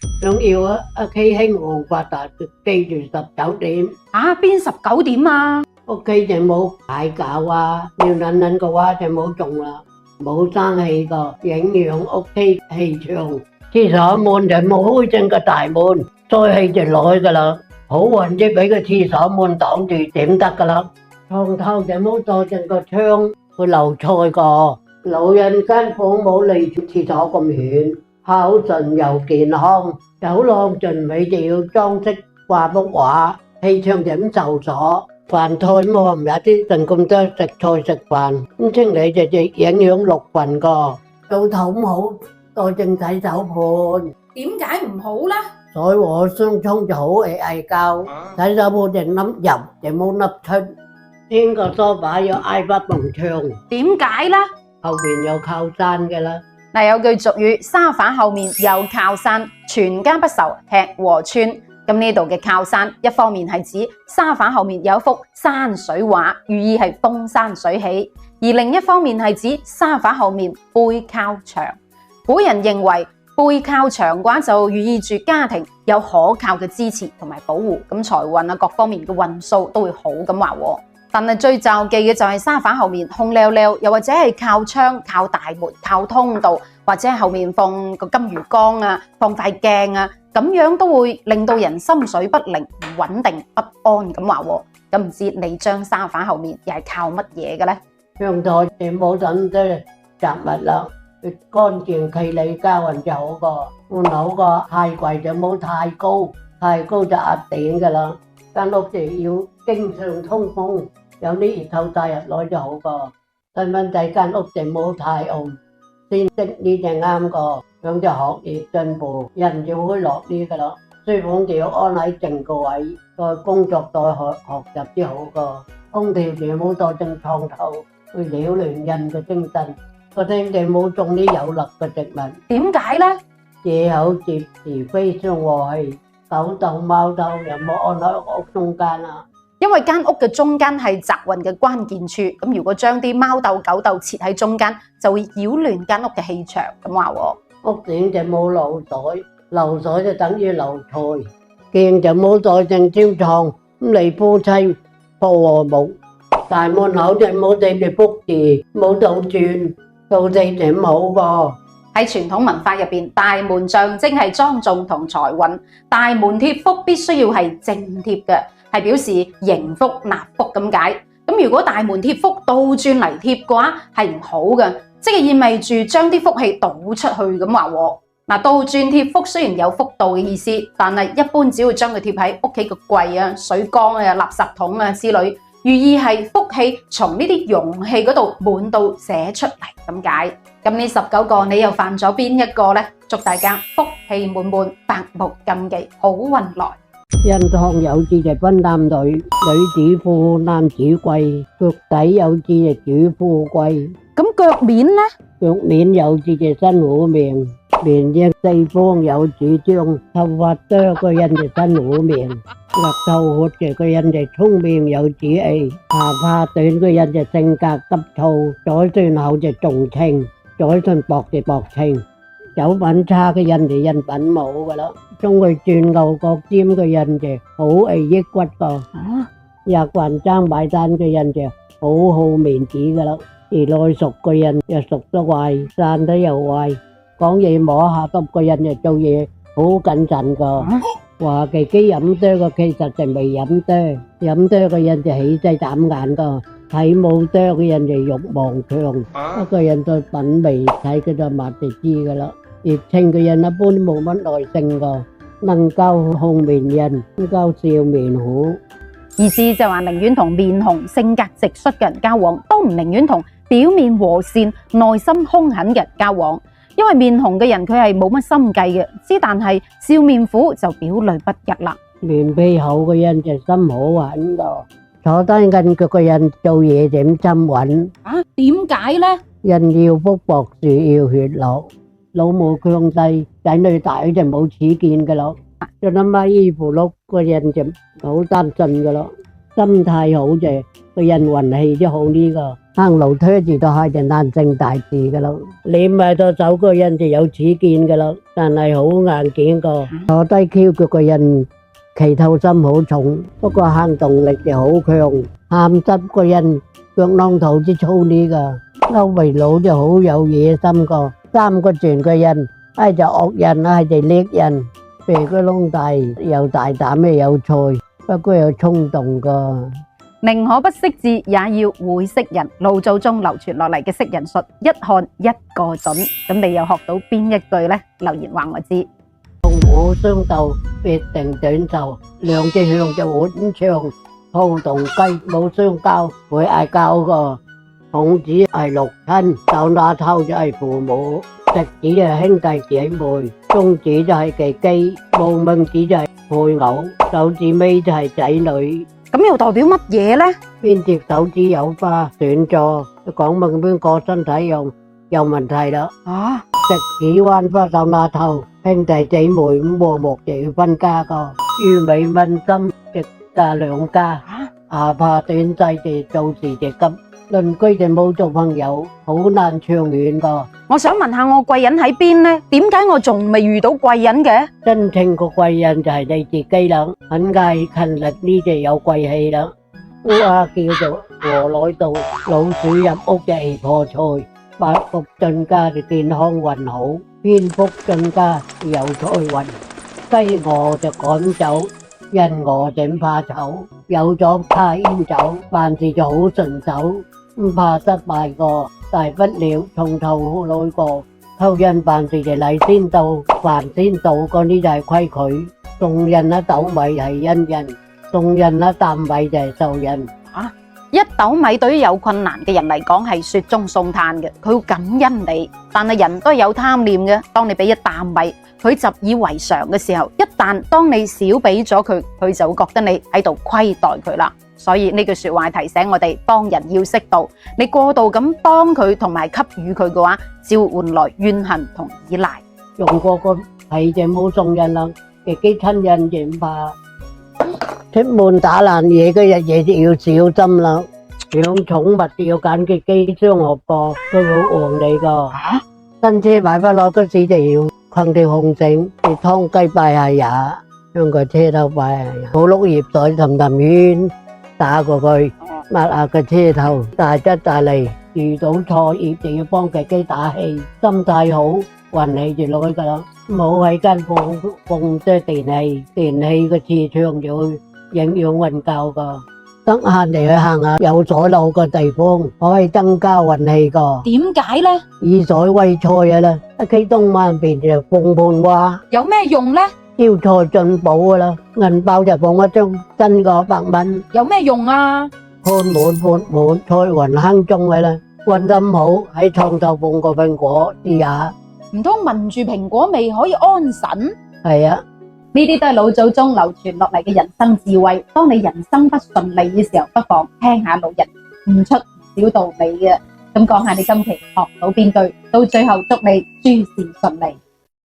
想要屋企興旺發達，記住19點。邊19點啊？屋企就冇牌搞啊，要撚撚嘅話就冇種啦，冇生氣個，影響屋企氣場。廁所門就冇開正個大門，再氣就來噶啦。好運即俾個廁所門擋住點得噶啦。床頭就冇多正個窗，會漏菜個。老人間房冇離廁所咁遠，孝順又健康。走廊盡尾就要裝飾掛幅畫，氣場就咁就咗。飯台冇唔有啲剩咁多食菜食飯，咁清理就影響六份個。灶頭唔好多正洗手盤，點解唔好呢？水和相沖就好嗌交，洗手盤就凹入就冇凹出。天個梳化要挨不埲牆，點解呢？後邊有靠山嘅啦。有句俗語，沙發後面有靠山，全家不愁吃和穿。咁呢度嘅靠山，一方面係指沙發後面有一幅山水畫，寓意係風生水起；而另一方面係指沙發後面背靠牆。古人認為背靠牆嘅話，就寓意住家庭有可靠嘅支持同埋保護，咁財運啊各方面嘅運數都會好咁話。但係最就忌嘅就係沙發後面空溜溜，又或者係靠窗、靠大門、靠通道，或者係後面放個金魚缸啊、放塊鏡啊，咁樣都會令到人心緒不寧、唔穩定、不安咁話。咁唔知你張沙發後面又係靠乜嘢嘅咧？陽台就冇咁多雜物啦，乾淨企理家運就好過。門口個鞋櫃就冇太高，太高就壓頂噶啦。間屋就要經常通風，有啲熱透晒入來就好過。細蚊仔間屋就冇太暗，先識呢就啱個，咁就學業進步，人就會落啲噶啦。書房就要安喺正個位，再工作再學習啲好過。空調就冇多正床頭，會擾亂人嘅精神。個廳就冇種啲有毒嘅植物。點解咧？借口接是非相和氣。狗竇貓竇有冇安喺屋中間啊？因為間屋嘅中間係宅運嘅關鍵處，咁如果將啲貓竇狗竇設喺中間，就會擾亂間屋嘅氣場咁話。屋頂就冇漏水，漏水就等於漏財。鏡就冇再正招床，咁你夫妻破和睦。大門口就冇寫住福字，冇倒轉，倒地就唔好噃。喺傳統文化入邊，大門象徵係莊重同財運，大門貼福必須要係正貼嘅，係表示迎福納福咁解。咁如果大門貼福倒轉嚟貼嘅話，係唔好嘅，即係意味住將啲福氣倒出去咁話。嗱，倒轉貼福雖然有福到嘅意思，但係一般只會將佢貼喺屋企個櫃啊、水缸啊、垃圾桶啊之類。寓意係福氣從呢啲容器嗰度滿到寫出嚟咁解。咁呢19個你又犯咗邊一個呢？祝大家福氣滿滿，百無禁忌，好運來。印堂有字就分男女，女子富，男子貴。腳底有字就主富貴。咁腳面呢？腳面有字就身好命，面正四方有主張。頭髮多個人就身好命。額頭闊嘅個人就聰明有志氣，下巴短個人就性格急躁，嘴唇厚就重情，嘴唇薄就薄情。酒品差嘅人就人品冇噶啦，中佢轉牛角尖嘅人就好抑鬱個。日慣爭買單嘅人就好好面子噶啦，而內熟嘅人又熟得壞，散得又壞，講嘢摸下篤嘅人就做嘢好謹慎個。話自己飲多嘅其實就未飲多，飲多嘅人就起勢膽眼個，睇冇多嘅人就欲望強，一個人對品味睇佢就抹就知噶啦。熱情嘅人一般都冇乜耐性個，能夠紅面人，能夠笑面虎。意思就話寧願同面紅性格直率嘅人交往，都唔寧願同表面和善、內心兇狠嘅人交往。因為面紅嘅人佢係冇乜心計嘅，之但係笑面虎就表裏不一啦。面皮厚嘅人就心好狠個，坐低硬腳嘅人做嘢點心穩。點解呢？人要福薄，樹要血落。老母強勢，仔女大就冇恥見噶咯。就諗下依附碌個人就好單純噶咯，心態好就個人運氣都好呢個。行路推住都係就難成大事噶啦。你埋到走個人就有主見噶啦，但係好硬件個。坐低翹腳個人企透心好重，不過行動力就好強。喊執個人腳囊肚之粗呢個。歐維佬就好有野心個，三個轉個人，係就惡人，係就叻人。鼻個窿大，又大膽又有才，不過有衝動個。寧可不識字，也要會識人。老祖宗流傳落嚟嘅識人術，一看一個準。咁你又學到邊一句呢？留言話我知。同虎相鬥，必定短壽。兩隻象就碗長，兔同雞冇相交，會嗌交個。孔子係六親，手拿頭就係父母，直子就係兄弟姐妹，中指就係技姬，無名指就係配偶，手指尾就係仔女。咁又代表乜嘢呢？邊隻手指有花短咗，講明邊個身體有問題啦。啊，直指彎花手拿頭，兄弟姐妹咁和睦就要分家個。魚尾問心，一家兩家。下巴短細就做事就急。鄰居就冇做朋友，好難長遠個。我想問下我貴人喺邊呢？點解我仲未遇到貴人嘅？真正個貴人就係你自己啦，肯毅勤力呢就有貴氣啦。烏鴉叫做禾來到，老鼠入屋就係破財，百福進家就健康運好，蝙蝠進家有財運，雞餓就趕走，人餓就唔怕醜，有咗怕煙酒，辦事就好順手。唔怕失敗過，大不了從頭來過。偷人辦事就禮先到，飯先到，嗰啲就係規矩。送人一斗米係恩人，送人一擔米就係受人。一斗米對於有困難嘅人嚟講係雪中送炭嘅，佢會感恩你。但係人都係有貪念嘅，當你俾一擔米，佢習以為常嘅時候，一旦當你少俾咗佢，佢就會覺得你喺度虧待佢啦。所以呢句說話提醒我哋幫人要適度，你過度咁幫佢同埋給予佢嘅話，只會換來怨恨同依賴。用過個係就冇送人啦，自己親人就唔怕。出門打爛嘢嗰日嘢就要小心啦，養寵物就要揀嘅機雙學過，佢會旺你個。新車買翻落嗰時就要捆條紅繩，你劏雞拜下也，將個車頭拜下也，好碌葉袋氹氹圈。打過去，抹下個車頭，大吉大利。遇到錯業就要幫自己打氣，心態好，運氣就來噶啦。唔好喺間房放啲電器，電器個磁場就會影響運教噶。得閒嚟去行下有水路嘅地方，可以增加運氣噶。點解呢？以水為菜啊啦，一企東灣邊就鳳盤花，有咩用呢？招財進寶噶啦，銀包就放一張真個100蚊，有咩用啊？盤滿缽滿，財運亨中嘅啦。運得好喺床頭放個蘋果試下，唔通聞住蘋果味可以安神？係啊，呢啲都係老祖宗流傳落嚟嘅人生智慧。當你人生不順利嘅時候，不妨聽下老人悟出唔少道理嘅。咁講下你今期學到邊句？到最後祝你諸事順利。